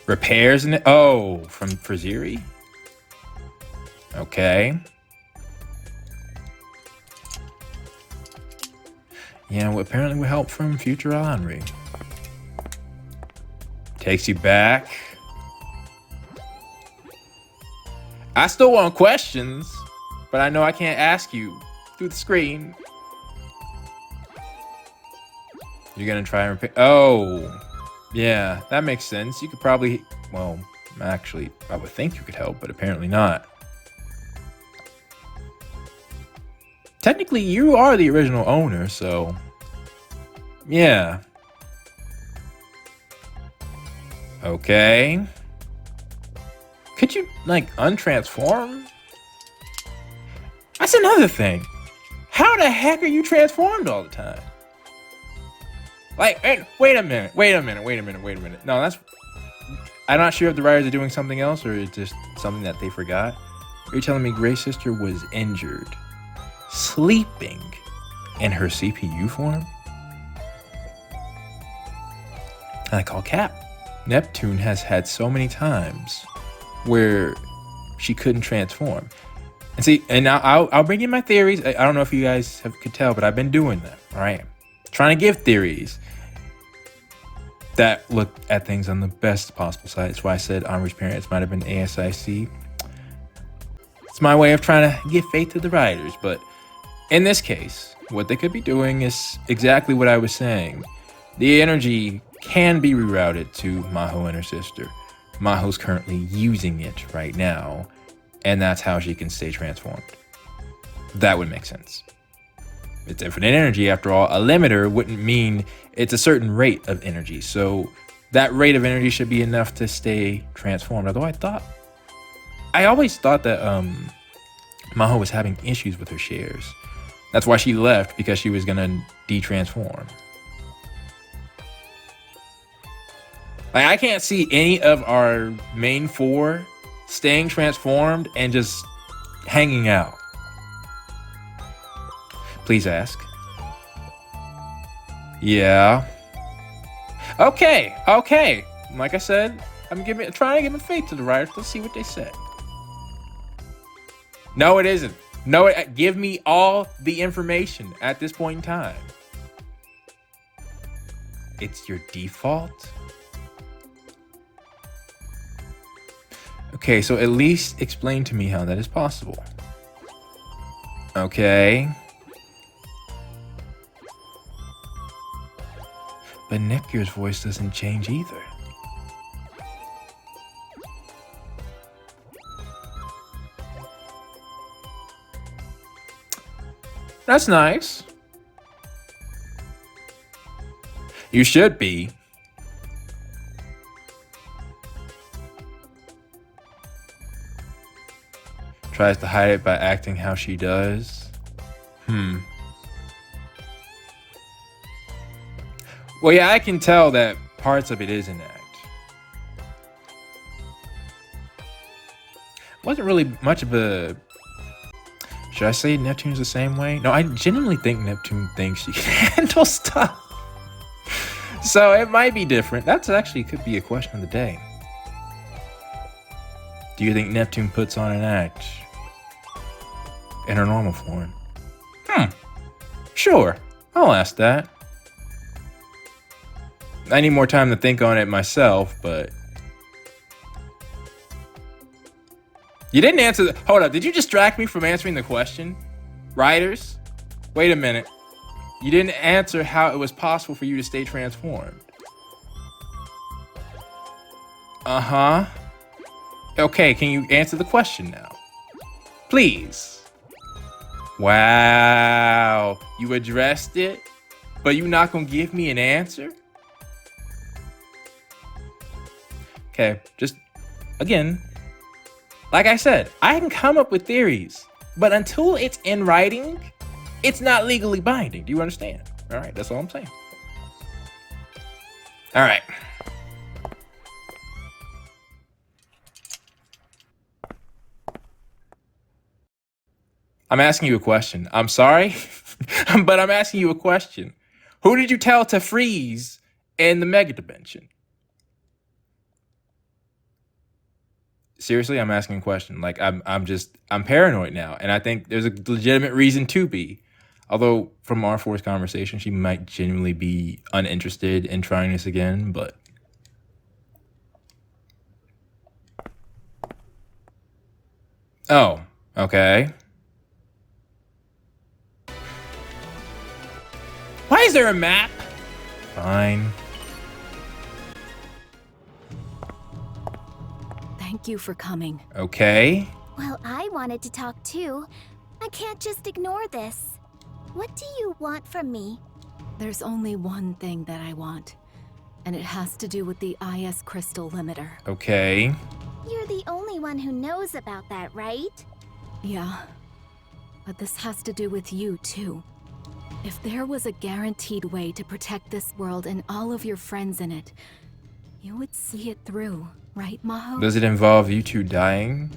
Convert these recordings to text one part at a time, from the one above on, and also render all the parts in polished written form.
Repairs in it. Oh, from Fraziri? Okay. Yeah, well, apparently with help from future Henri. Takes you back. I still want questions, but I know I can't ask you through the screen. You're gonna try and repair. Oh, yeah, that makes sense. You could probably, well, actually, I would think you could help, but apparently not. Technically, you are the original owner, so yeah. Okay. Could you, like, untransform? That's another thing. How the heck are you transformed all the time? Like, wait a minute. No, that's... I'm not sure if the writers are doing something else or it's just something that they forgot. You're telling me Grey Sister was injured, sleeping in her CPU form? I call cap. Neptune has had so many times where she couldn't transform. And see, and now I'll bring in my theories. I don't know if you guys could tell, but I've been doing that, all right? Trying to give theories that look at things on the best possible side. That's why I said Henri's parents might have been ASIC. It's my way of trying to give faith to the writers, but in this case, what they could be doing is exactly what I was saying. The energy can be rerouted to Maho and her sister. Maho's currently using it right now, and that's how she can stay transformed. That would make sense. It's infinite energy after all. A limiter wouldn't mean it's a certain rate of energy, so that rate of energy should be enough to stay transformed. Although I always thought that Maho was having issues with her shares. That's why she left, because she was gonna de-transform. Like, I can't see any of our main four staying transformed and just hanging out. Please ask. Yeah. Okay. Like I said, I'm trying to give faith to the writers. Let's see what they say. No, it isn't. No, give me all the information at this point in time. It's your default? Okay, so at least explain to me how that is possible. Okay. But Neptune's voice doesn't change either. That's nice. You should be. Tries to hide it by acting how she does. Well, yeah, I can tell that parts of it is an act. Wasn't really much of a... Should I say Neptune's the same way? No, I genuinely think Neptune thinks she can handle stuff. So it might be different. That's actually could be a question of the day. Do you think Neptune puts on an act in her normal form? Sure, I'll ask that. I need more time to think on it myself, but... You didn't answer the... Hold up, did you distract me from answering the question? Writers? Wait a minute. You didn't answer how it was possible for you to stay transformed. Uh-huh. Okay, can you answer the question now? Please. Wow. You addressed it, but you're not gonna give me an answer? Okay, just, again, like I said, I can come up with theories, but until it's in writing, it's not legally binding. Do you understand? All right, that's all I'm saying. All right. I'm asking you a question. I'm sorry, but I'm asking you a question. Who did you tell to freeze in the Mega Dimension? seriously, I'm asking a question. Like I'm paranoid now, and I think there's a legitimate reason to be. Although from our fourth conversation, she might genuinely be uninterested in trying this again, but oh, okay. Why is there a map? Fine. Thank you for coming. Okay. Well, I wanted to talk too. I can't just ignore this. What do you want from me? There's only one thing that I want, and it has to do with the IS crystal limiter. Okay. You're the only one who knows about that, right? Yeah, but this has to do with you too. If there was a guaranteed way to protect this world and all of your friends in it, you would see it through, right, Maho? Does it involve you two dying?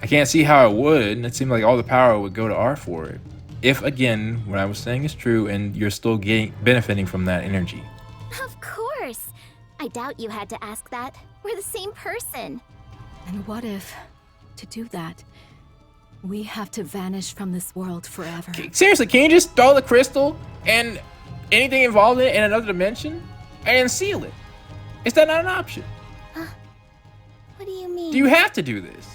I can't see how it would. It seemed like all the power would go to R4. If, again, what I was saying is true and you're still benefiting from that energy. Of course! I doubt you had to ask that. We're the same person. And what if, to do that, we have to vanish from this world forever? Seriously, can you just throw the crystal and anything involved in it in another dimension and seal it? Is that not an option? What do you mean? Do you have to do this?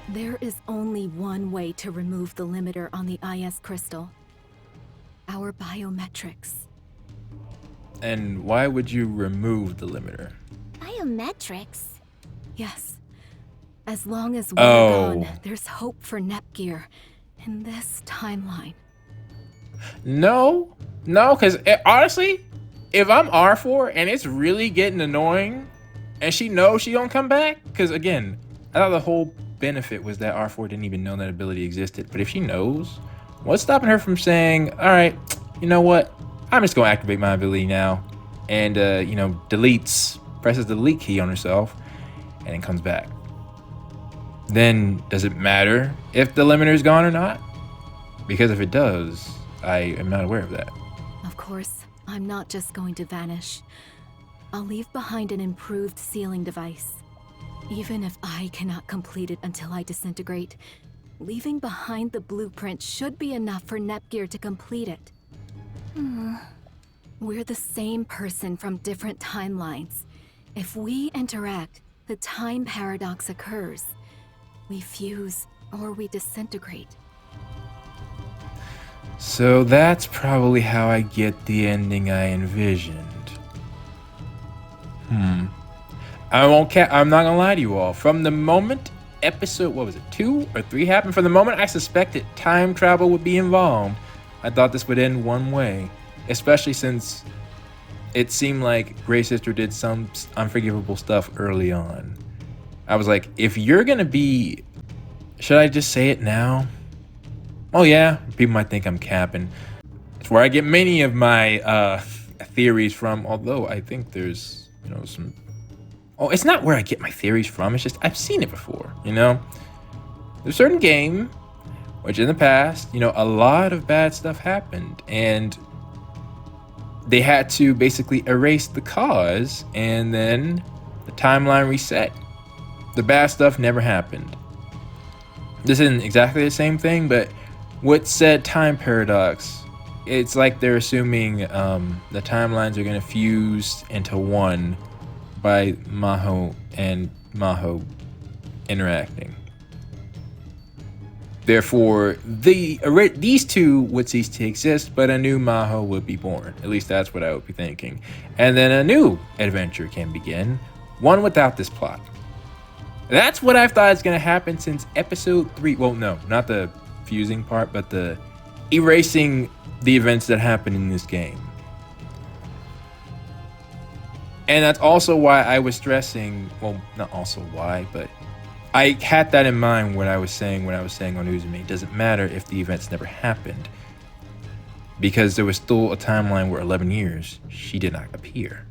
There is only one way to remove the limiter on the IS crystal. Our biometrics. And why would you remove the limiter? Biometrics? Yes. As long as we're gone, there's hope for Nepgear in this timeline. No, because honestly, if I'm R4 and it's really getting annoying and she knows she don't come back, because again, I thought the whole benefit was that R4 didn't even know that ability existed. But if she knows, what's stopping her from saying, all right, you know what? I'm just going to activate my ability now. And, presses the delete key on herself and then comes back. Then does it matter if the limiter is gone or not? Because if it does, I am not aware of that. Of course, I'm not just going to vanish. I'll leave behind an improved sealing device. Even if I cannot complete it until I disintegrate, leaving behind the blueprint should be enough for Nepgear to complete it. We're the same person from different timelines. If we interact, the time paradox occurs. We fuse or we disintegrate. So that's probably how I get the ending I envisioned. I'm not gonna lie to you all. From the moment episode, 2 or 3 happened, from the moment I suspected time travel would be involved, I thought this would end one way. Especially since it seemed like Grey Sister did some unforgivable stuff early on. I was like, if you're gonna be... Should I just say it now? Oh yeah, people might think I'm capping. It's where I get many of my theories from, although I think there's, some... Oh, it's not where I get my theories from, it's just I've seen it before, There's a certain game, which in the past, a lot of bad stuff happened, and they had to basically erase the cause, and then the timeline reset. The bad stuff never happened. This isn't exactly the same thing, but with said time paradox, it's like they're assuming the timelines are going to fuse into one by Maho and Maho interacting. Therefore, these two would cease to exist, but a new Maho would be born. At least that's what I would be thinking. And then a new adventure can begin, one without this plot. That's what I've thought is going to happen since episode 3. Well, no, not the fusing part, but the erasing the events that happened in this game. And that's also why I was stressing, well, not also why, but I had that in mind when I was saying on Uzumi. It doesn't matter if the events never happened, because there was still a timeline where 11 years she did not appear.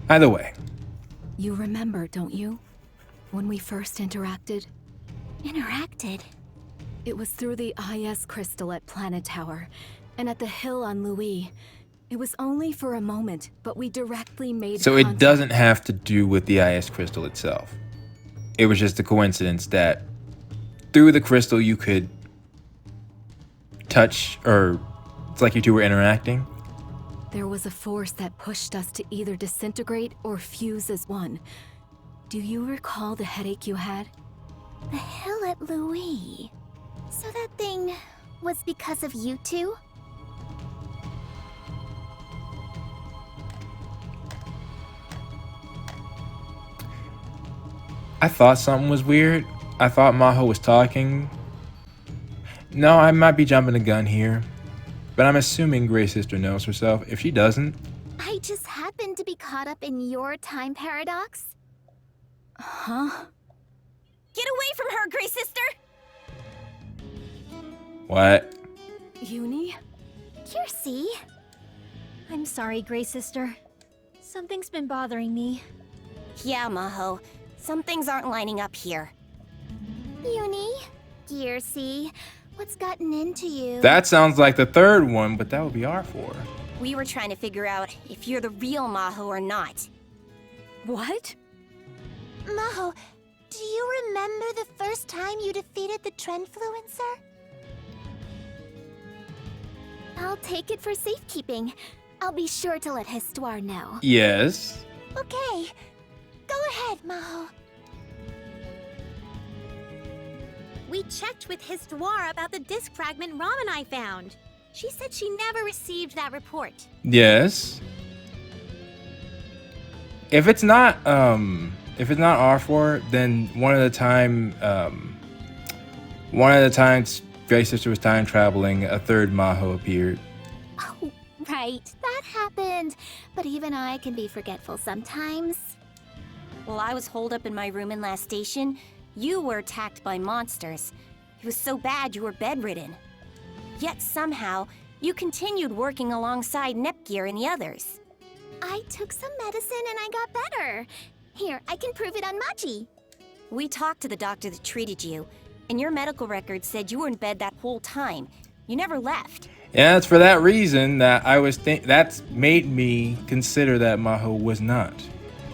Either way. You remember, don't you? When we first interacted? Interacted? It was through the IS crystal at Planet Tower, and at the hill on Louis. It was only for a moment, but we directly made So contact. it doesn't have to do with the IS crystal itself. it was just a coincidence that through the crystal you could touch, or it's like you two were interacting. There was a force that pushed us to either disintegrate or fuse as one. Do you recall the headache you had? The hill at Louis. So that thing was because of you two? I thought something was weird. I thought Maho was talking. No, I might be jumping the gun here, but I'm assuming Grey Sister knows herself. If she doesn't... I just happened to be caught up in your time paradox. Huh? Get away from her, Grey Sister! What? Uni? Kiersey? I'm sorry, Grey Sister. Something's been bothering me. Yeah, Maho. Some things aren't lining up here. Uni? Kiersey? What's gotten into you? That sounds like the third one, but that would be R4. We were trying to figure out if you're the real Maho or not. What? Maho, do you remember the first time you defeated the Trendfluencer? I'll take it for safekeeping. I'll be sure to let Histoire know. Yes. Okay. Go ahead, Maho. We checked with Histoire about the disc fragment Ram and I found. She said she never received that report. Yes. If it's not R4, then one of the times Grey Sister was time traveling, a third Maho appeared. Oh, right. That happened. But even I can be forgetful sometimes. While I was holed up in my room in last station, you were attacked by monsters. It was so bad you were bedridden. Yet somehow, you continued working alongside Nepgear and the others. I took some medicine and I got better. Here, I can prove it on Machi. We talked to the doctor that treated you, and your medical record said you were in bed that whole time. You never left. Yeah, it's for that reason that I was that's made me consider that Maho was not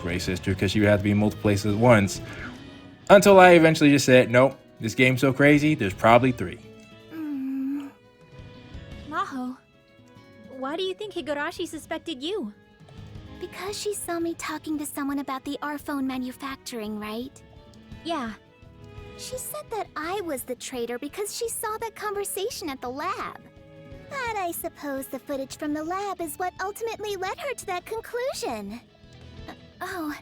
Grey Sister, because she would have to be in multiple places at once. Until I eventually just said, nope, this game's so crazy, there's probably 3. Maho, why do you think Higurashi suspected you? Because she saw me talking to someone about the R-phone manufacturing, right? Yeah. She said that I was the traitor because she saw that conversation at the lab. But I suppose the footage from the lab is what ultimately led her to that conclusion. Oh,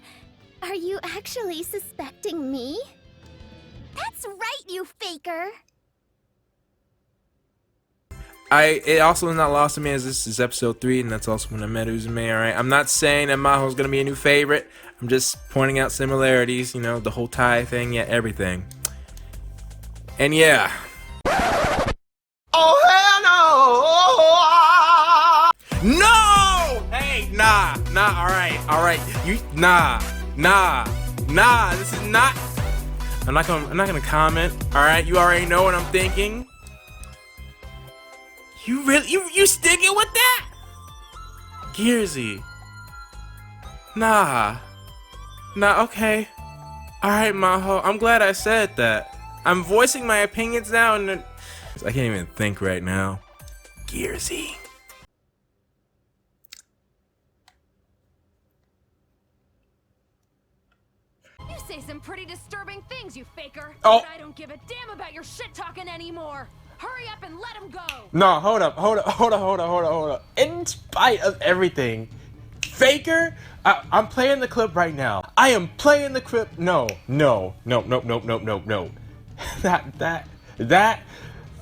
are you actually suspecting me? That's right, you faker! It also is not lost to me as this is episode 3, and that's also when I met Uzume, alright? I'm not saying that Maho's gonna be a new favorite. I'm just pointing out similarities, you know, the whole tie thing, yeah, everything. And yeah. Oh, hell no! No! Hey, nah, alright. Nah, this is not... I'm not gonna comment, alright? You already know what I'm thinking. You really, you sticking with that? Gearsy. Nah, okay. Alright, Maho, I'm glad I said that. I'm voicing my opinions now, and I can't even think right now. Gearsy. You say some pretty disturbing things, you faker. Oh. But I don't give a damn about your shit talking anymore. Hurry up and let him go. No, hold up. In spite of everything, faker, I'm playing the clip right now. I am playing the clip. No. That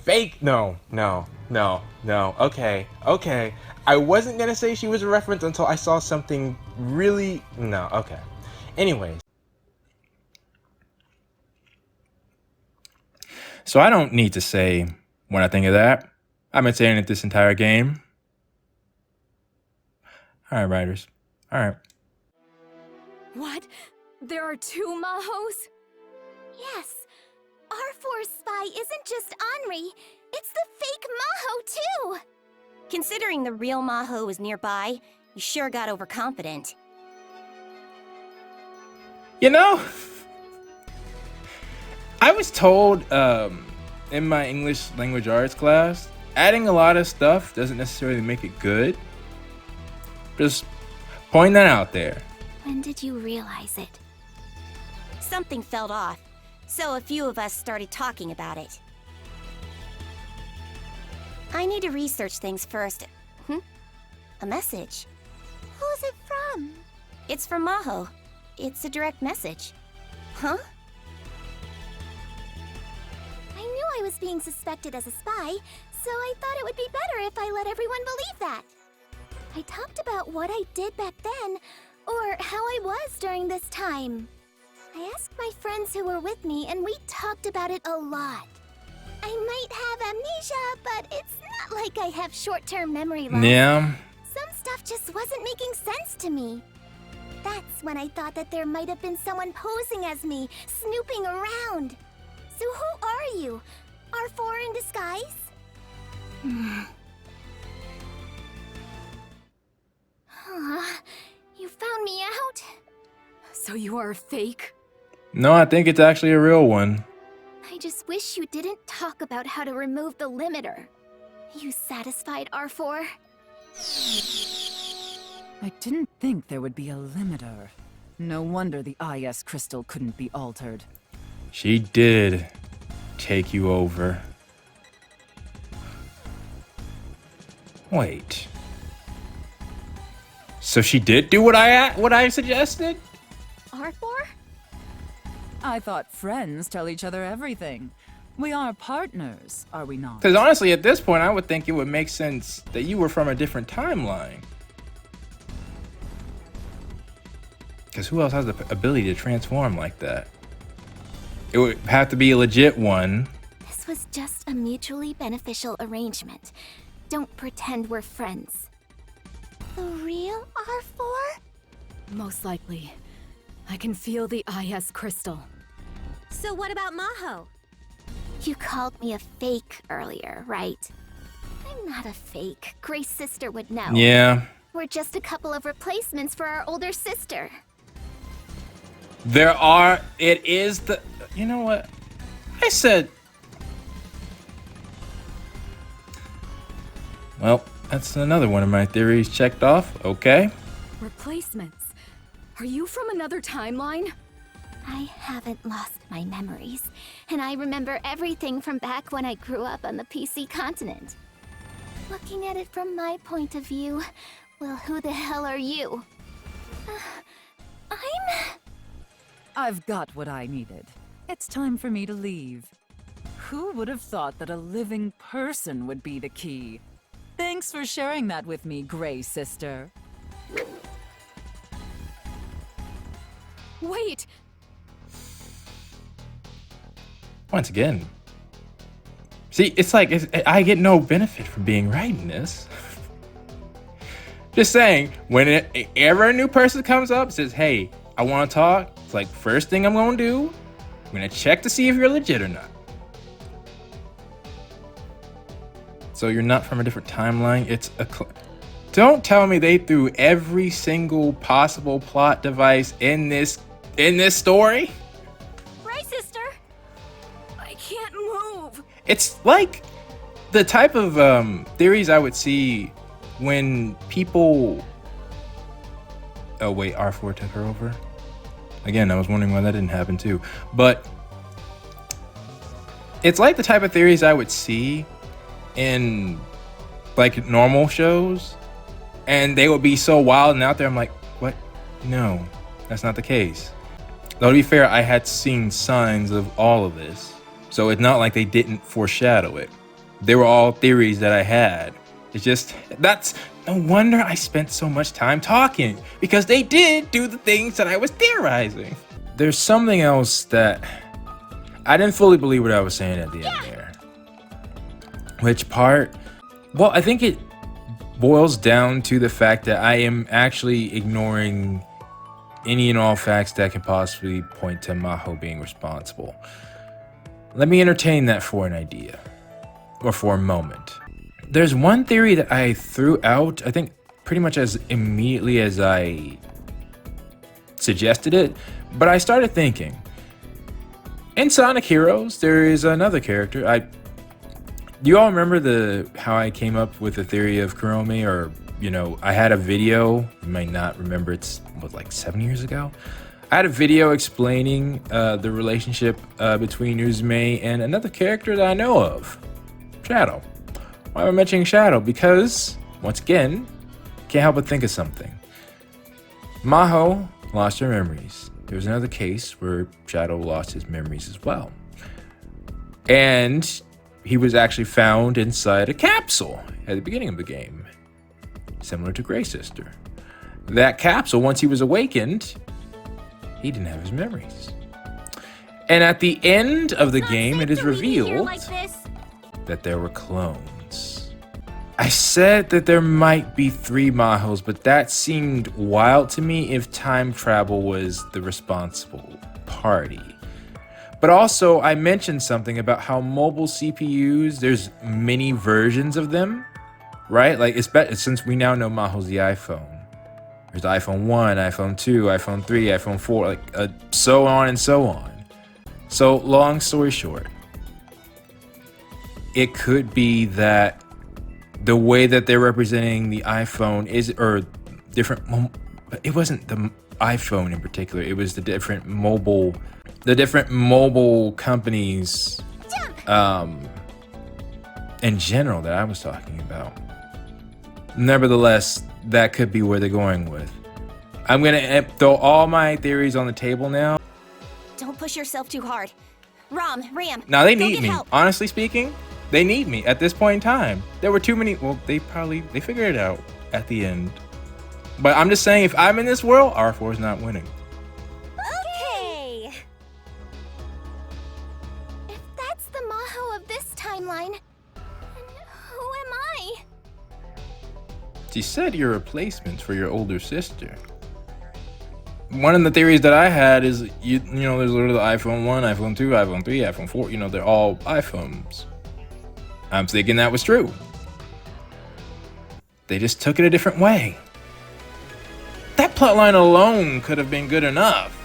fake. No. Okay. I wasn't gonna say she was a reference until I saw something really. No. Okay. Anyways. So I don't need to say what I think of that. I've been saying it this entire game. Alright, writers. Alright. What? There are 2 Mahos? Yes. R4's spy isn't just Henri, it's the fake Maho too! Considering the real Maho was nearby, you sure got overconfident. You know, I was told in my English language arts class, adding a lot of stuff doesn't necessarily make it good. Just pointing that out there. When did you realize it? Something felt off, so a few of us started talking about it. I need to research things first. A message. Who's it from? It's from Maho. It's a direct message. Huh? I knew I was being suspected as a spy, so I thought it would be better if I let everyone believe that. I talked about what I did back then, or how I was during this time. I asked my friends who were with me, and we talked about it a lot. I might have amnesia, but it's not like I have short-term memory loss. Yeah. Some stuff just wasn't making sense to me. That's when I thought that there might have been someone posing as me, snooping around. So who are you? R4 in disguise? You found me out? So you are a fake? No, I think it's actually a real one. I just wish you didn't talk about how to remove the limiter. You satisfied, R4? I didn't think there would be a limiter. No wonder the IS crystal couldn't be altered. She did take you over. Wait. So she did do what I suggested? R4? I thought friends tell each other everything. We are partners, are we not? Because honestly, at this point, I would think it would make sense that you were from a different timeline. Because who else has the ability to transform like that? It would have to be a legit one. This was just a mutually beneficial arrangement. Don't pretend we're friends. The real R4? Most likely. I can feel the IS crystal. So what about Maho? You called me a fake earlier, right? I'm not a fake. Grace's sister would know. Yeah. We're just a couple of replacements for our older sister. It is the, you know what? I said, well, that's another one of my theories checked off. Okay. Replacements? Are you from another timeline? I haven't lost my memories, and I remember everything from back when I grew up on the PC continent. Looking at it from my point of view, well, who the hell are you? I've got what I needed. It's time for me to leave. Who would have thought that a living person would be the key? Thanks for sharing that with me, Gray Sister. Wait! Once again. See, it's like I get no benefit from being right in this. Just saying, whenever a new person comes up, says, hey, I want to talk, it's like, first thing I'm going to do, I'm going to check to see if you're legit or not. So you're not from a different timeline. It's a... Don't tell me they threw every single possible plot device in this story. Right, sister? I can't move. It's like the type of theories I would see when people... Oh wait, R4 took her over? Again, I was wondering why that didn't happen too. But it's like the type of theories I would see in like normal shows, and they would be so wild and out there. I'm like, what? No, that's not the case. Though to be fair, I had seen signs of all of this, so it's not like they didn't foreshadow it. They were all theories that I had. It's just, that's no wonder I spent so much time talking, because they did do the things that I was theorizing. There's something else that I didn't fully believe what I was saying at the end there. Which part? Well, I think it boils down to the fact that I am actually ignoring any and all facts that can possibly point to Maho being responsible. Let me entertain that for an idea, or for a moment. There's one theory that I threw out, I think pretty much as immediately as I suggested it, but I started thinking, In Sonic Heroes, there is another character. Do you all remember how I came up with the theory of Kurome? Or, I had a video, you might not remember, it's like 7 years ago? I had a video explaining the relationship between Uzume and another character that I know of, Shadow. Why am I mentioning Shadow? Because, once again, can't help but think of something. Maho lost her memories. There was another case where Shadow lost his memories as well. And he was actually found inside a capsule at the beginning of the game, similar to Grey Sister. That capsule, once he was awakened, he didn't have his memories. And at the end of the game, it is revealed that there were clones. I said that there might be 3 Mahos, but that seemed wild to me if time travel was the responsible party. But also, I mentioned something about how mobile CPUs, there's many versions of them, right? Like, since we now know Maho's the iPhone. There's iPhone 1, iPhone 2, iPhone 3, iPhone 4, like so on and so on. So, long story short, it could be that the way that they're representing the iPhone is, or different, it wasn't the iPhone in particular, it was the different mobile companies in general that I was talking about. Nevertheless, that could be where they're going with. I'm gonna throw all my theories on the table now. Don't push yourself too hard. Ram. Now they need me. Help. Honestly speaking, they need me at this point in time. There were too many. Well, they figured it out at the end. But I'm just saying, if I'm in this world, R4 is not winning. Okay. If that's the Maho of this timeline, then who am I? She said you're a replacement for your older sister. One of the theories that I had is, there's literally the iPhone 1, iPhone 2, iPhone 3, iPhone 4, they're all iPhones. I'm thinking that was true. They just took it a different way. That plotline alone could have been good enough.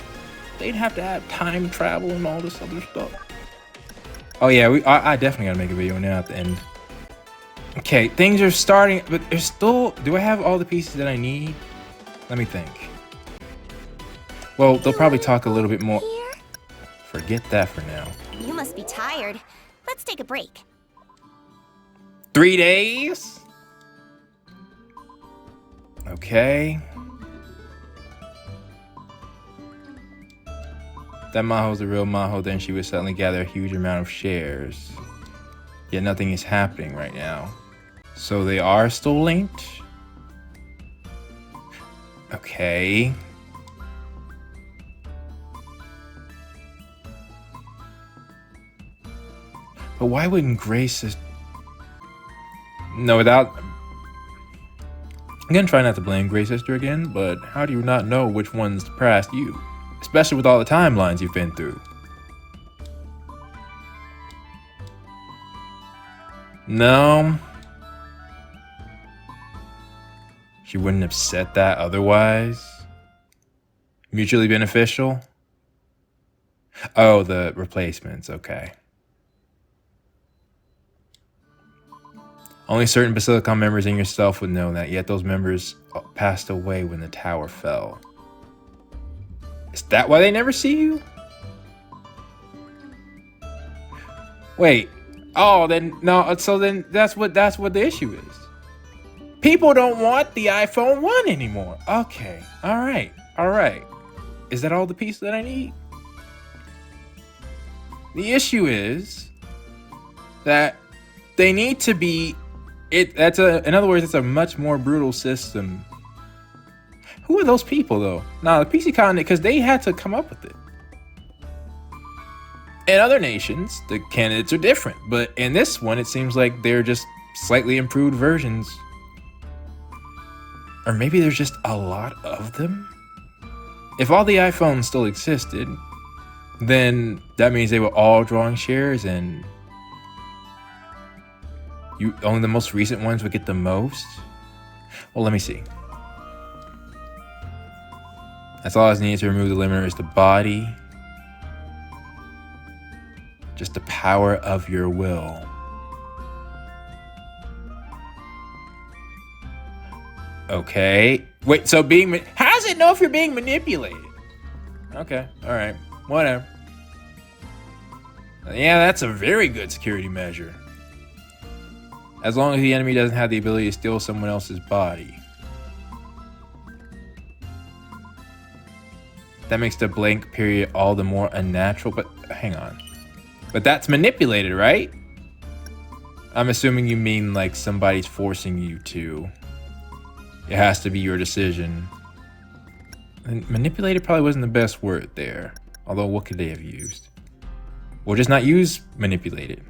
They'd have to have time travel and all this other stuff. Oh yeah, I definitely gotta make a video now at the end. Okay, things are starting, but there's still, do I have all the pieces that I need? Let me think. Well, they'll probably talk a little bit more. Forget that for now. You must be tired. Let's take a break. 3 days? Okay. That Maho's the real Maho, then she would suddenly gather a huge amount of shares. Yet nothing is happening right now. So they are still linked? Okay. But why wouldn't Grace just... No, without... I'm gonna try not to blame Grey Sister again, but how do you not know which one's depressed you? Especially with all the timelines you've been through. No. She wouldn't have said that otherwise. Mutually beneficial? Oh, the replacements, okay. Only certain Basilicon members and yourself would know that, yet those members passed away when the tower fell. Is that why they never see you? Wait. Oh, then no, so then that's what the issue is. People don't want the iPhone 1 anymore. Okay. All right. Is that all the pieces that I need? The issue is that they need to be in other words, it's a much more brutal system. Who are those people though? Nah, the PC continent, because they had to come up with it. In other nations, the candidates are different, but in this one, it seems like they're just slightly improved versions. Or maybe there's just a lot of them? If all the iPhones still existed, then that means they were all drawing shares and only the most recent ones would get the most? Well, let me see. That's all I need to remove the limiter is the body. Just the power of your will. Okay. Wait, so how does it know if you're being manipulated? Okay, alright. Whatever. Yeah, that's a very good security measure. As long as the enemy doesn't have the ability to steal someone else's body. That makes the blank period all the more unnatural, but hang on. But that's manipulated, right? I'm assuming you mean like somebody's forcing you to. It has to be your decision. And manipulated probably wasn't the best word there. Although, what could they have used? Or just not use manipulated.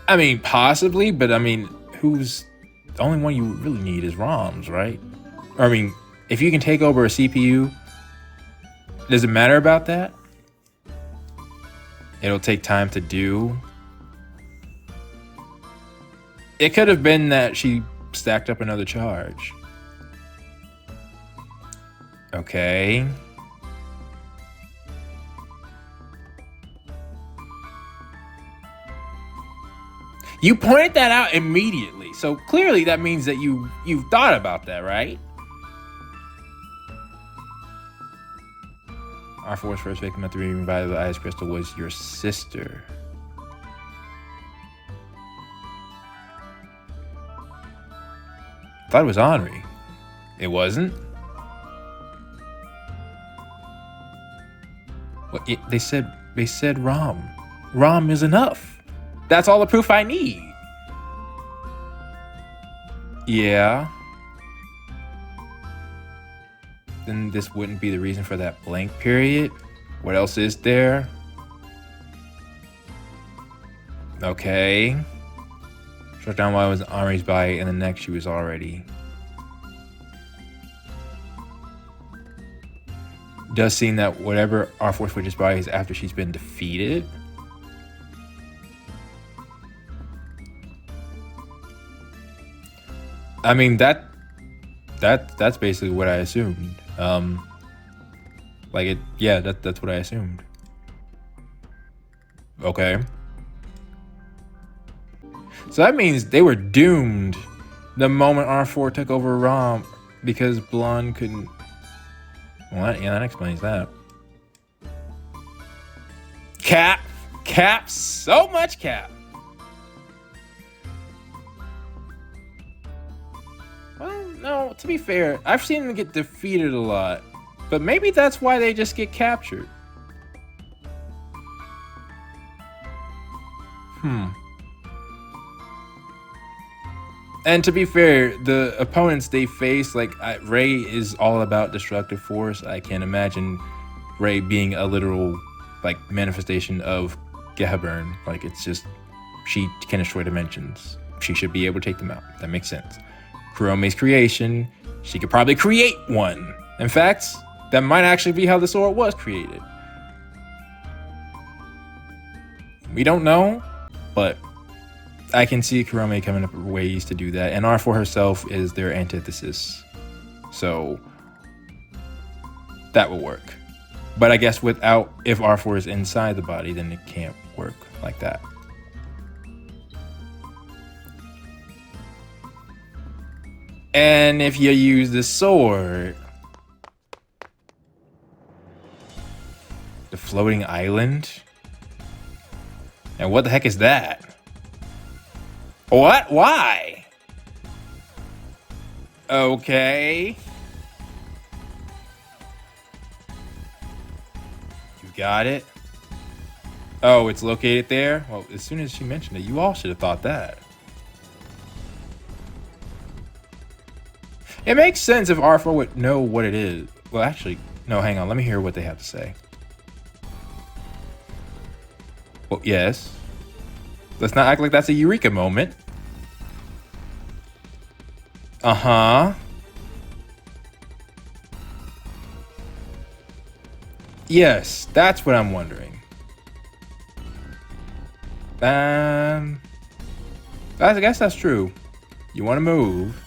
I mean, possibly, but I mean, the only one you really need is ROMs, right? Or, I mean, if you can take over a CPU, does it matter about that? It'll take time to do. It could have been that she stacked up another charge. Okay. You pointed that out immediately, so clearly that means that you've thought about that, right? R4's first victim at the revived the ice crystal was your sister. I thought it was Henri. It wasn't? What, they said ROM. ROM is enough. That's all the proof I need. Yeah. Then this wouldn't be the reason for that blank period. What else is there? Okay. Shut down while it was Henri's body, and the next she was already. Does seem that whatever R4 switches body is after she's been defeated. I mean that's basically what I assumed. That's what I assumed. Okay. So that means they were doomed the moment R4 took over ROM because Blonde couldn't. Well, that explains that. Cap, so much cap. Well, no, to be fair, I've seen them get defeated a lot, but maybe that's why they just get captured. And to be fair, the opponents they face, like Ray is all about destructive force. I can't imagine Ray being a literal like manifestation of Gehaburn. Like it's just, she can destroy dimensions. She should be able to take them out. That makes sense. Kurome's creation, she could probably create one. In fact, that might actually be how the sword was created. We don't know, but I can see Kurome coming up with ways to do that. And R4 herself is their antithesis. So that will work. But I guess if R4 is inside the body, then it can't work like that. And if you use the sword, the floating island? And what the heck is that? What? Why? Okay. You got it? Oh, it's located there? Well, as soon as she mentioned it, you all should have thought that. It makes sense if R4 would know what it is. Well, actually, no, hang on. Let me hear what they have to say. Well, yes. Let's not act like that's a eureka moment. Uh-huh. Yes, that's what I'm wondering. I guess that's true. You want to move.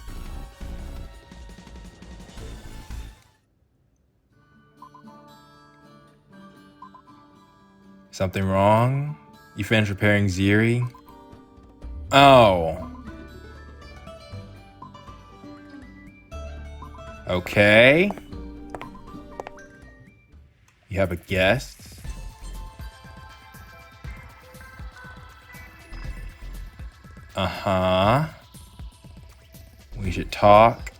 Something wrong? You finished repairing Ziri? Oh. Okay. You have a guest? Uh-huh. We should talk.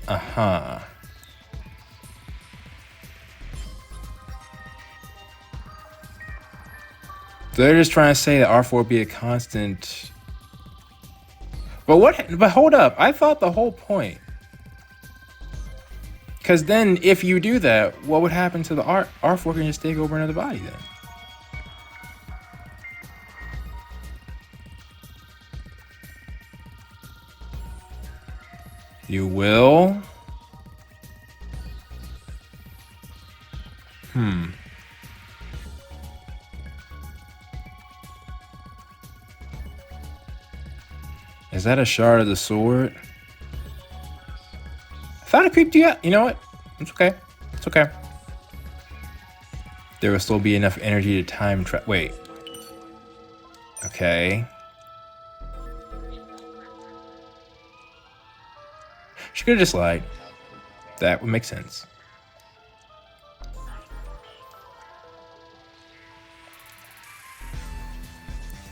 Uh-huh. They're just trying to say that R4 would be a constant. But hold up. I thought the whole point. Because then if you do that, what would happen to the R4 can just take over another body then? You will? Is that a shard of the sword? I thought it creeped you out. You know what? It's okay. It's okay. There will still be enough energy to time travel. Wait. Okay. She could have just lied. That would make sense.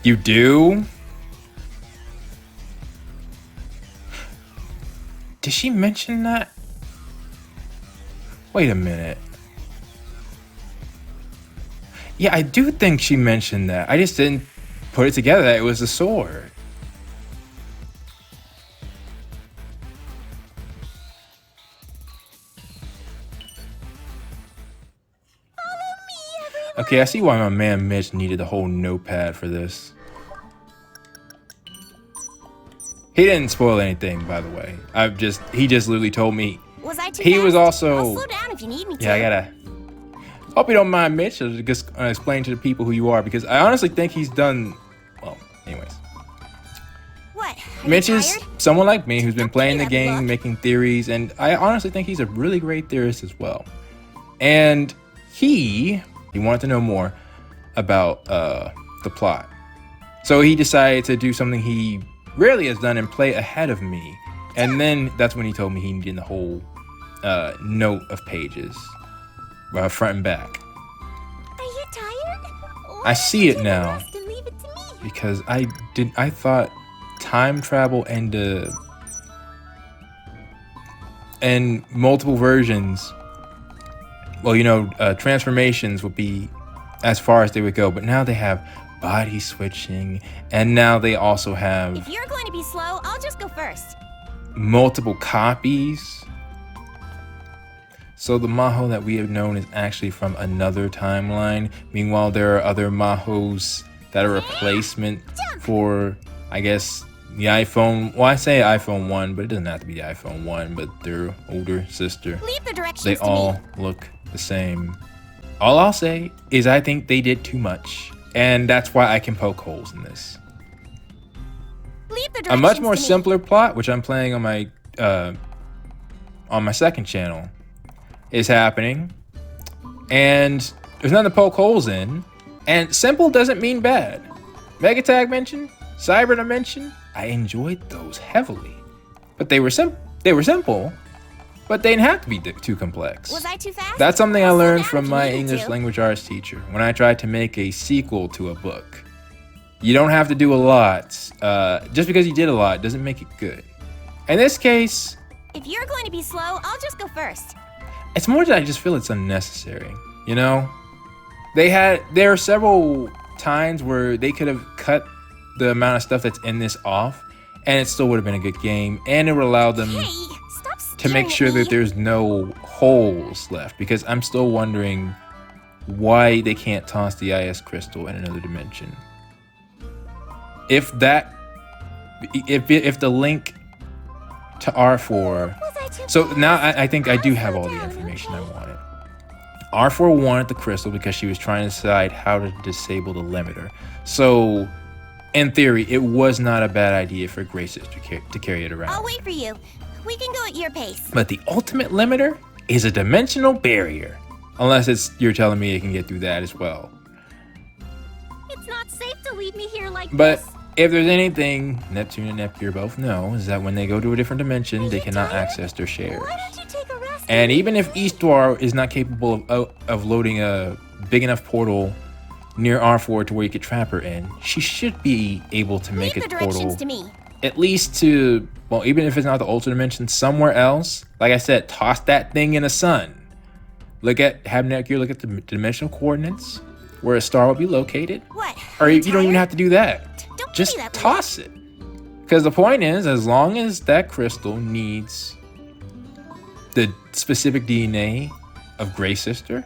You do? Did she mention that? Wait a minute. Yeah, I do think she mentioned that. I just didn't put it together that it was a sword. Okay, I see why my man Mitch needed the whole notepad for this. He didn't spoil anything, by the way. He just literally told me. Was I too He fast? was also. I'll slow down if you need me to. Yeah, I gotta. Hope you don't mind, Mitch. I'll just explain to the people who you are because I honestly think he's done. Well, anyways. What? Are Mitch you is tired? someone like me who's been playing the that game, look. making theories, and I honestly think he's a really great theorist as well. And he wanted to know more about the plot. So he decided to do something he rarely has done and play ahead of me. And then that's when he told me he needed the whole note of pages, front and back. Are you tired? Why I see don't it you now. rest and leave it to me? Because I thought time travel and multiple versions, well, you know, transformations would be as far as they would go, but now they have body switching, and now they also have If you're going to be slow, I'll just go first. multiple copies. So the Maho that we have known is actually from another timeline. Meanwhile, there are other Mahos that are replacement for, I guess, the iPhone. Well, I say iPhone 1, but it doesn't have to be the iPhone 1, but their older sister. Leave the directions They to all me. look the same. All I'll say is I think they did too much, and that's why I can poke holes in this. Leave the A directions much more to me. simpler plot, which I'm playing on my second channel, is happening, and there's nothing to poke holes in. And simple doesn't mean bad. Mega Tag mention, Cyber Dimension, I enjoyed those heavily, but they were simple, but they didn't have to be too complex. Was I too fast? That's something I I'll slow learned down from if my you need me English to. language arts teacher when I tried to make a sequel to a book. You don't have to do a lot. Just because you did a lot doesn't make it good. In this case, If you're going to be slow, I'll just go first. it's more that I just feel it's unnecessary. You know, there are several times where they could have cut the amount of stuff that's in this off, and it still would have been a good game, and it would allow them Hey, stop to make staring sure at me. that there's no holes left, because I'm still wondering why they can't toss the IS crystal in another dimension. If the link to R4. Was I too So fast? now I think I do I'll have slow all the down, information I okay? wanted. R4 wanted the crystal because she was trying to decide how to disable the limiter. So, in theory, it was not a bad idea for Graces to carry it around. I'll wait for you. We can go at your pace. But the ultimate limiter is a dimensional barrier. Unless you're telling me it can get through that as well. It's not safe to leave me here like But this. if there's anything Neptune and Nepgear both know, is that when they go to a different dimension, they cannot access their shares. Why don't you take a rest? And even if Eastwar is not capable of loading a big enough portal near R4 to where you could trap her in, she should be able to make Leave a the directions portal to me. at least to, well, even if it's not the ultra dimension, somewhere else. Like I said, toss that thing in the sun. Have Nepgear look at the dimensional coordinates where a star will be located. What? Or you don't even tired? have to do that. Don't give Just me that look. toss it. Because the point is, as long as that crystal needs the specific DNA of Grey Sister,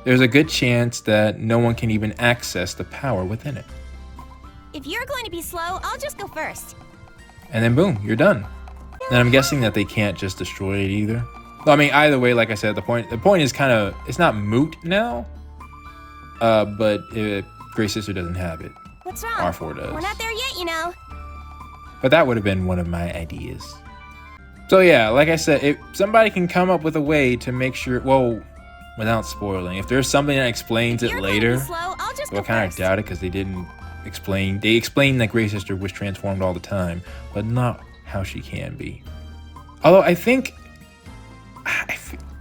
there's a good chance that no one can even access the power within it. If you're going to be slow, I'll just go first. And then boom, you're done. And I'm guessing that they can't just destroy it either. I mean, either way, like I said, the point is kind of, it's not moot now. But Grey Sister doesn't have it. What's wrong? R4 does. We're not there yet, you know. But that would have been one of my ideas. So yeah, like I said, if somebody can come up with a way to make sure, well, without spoiling, if there's something that explains it You're later, going to be slow, I'll just well, I go kind of first. doubt it because they didn't explain. They explained that Grey Sister was transformed all the time, but not how she can be. Although I think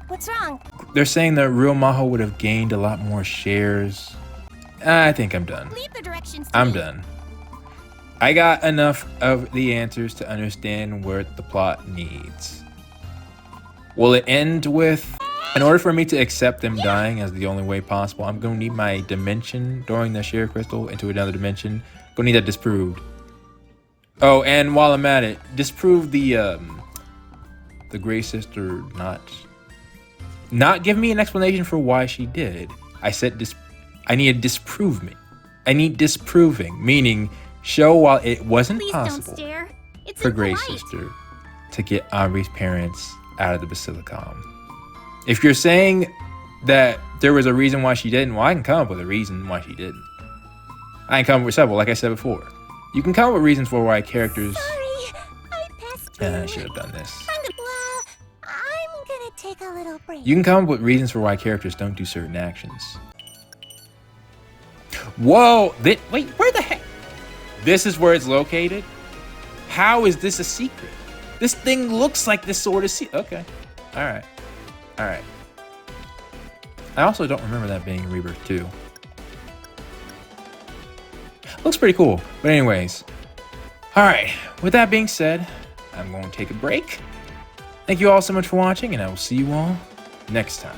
What's wrong? they're saying that real Maho would have gained a lot more shares. I think I'm done. Leave the directions to I'm me. done. I got enough of the answers to understand what the plot needs. Will it end with, in order for me to accept them dying as the only way possible, I'm going to need my dimension during the share crystal into another dimension. Going to need that disproved. Oh, and while I'm at it, disprove the Grey Sister not give me an explanation for why she did. I said I need a disprove me. I need disproving, meaning show while it wasn't Please don't possible stare. It's for Grey impolite. Sister to get Aubrey's parents out of the Basilicom. If you're saying that there was a reason why she didn't, well, I can come up with a reason why she didn't. I can come up with several, like I said before. You can come up with reasons for why characters... Sorry, I passed you. I should have done this. Well, I'm gonna take a little break. You can come up with reasons for why characters don't do certain actions. Whoa! Wait, where the heck? This is where it's located? How is this a secret? This thing looks like this sort of okay. Alright. Alright. I also don't remember that being Rebirth 2. Looks pretty cool. But anyways. Alright. With that being said, I'm going to take a break. Thank you all so much for watching, and I will see you all next time.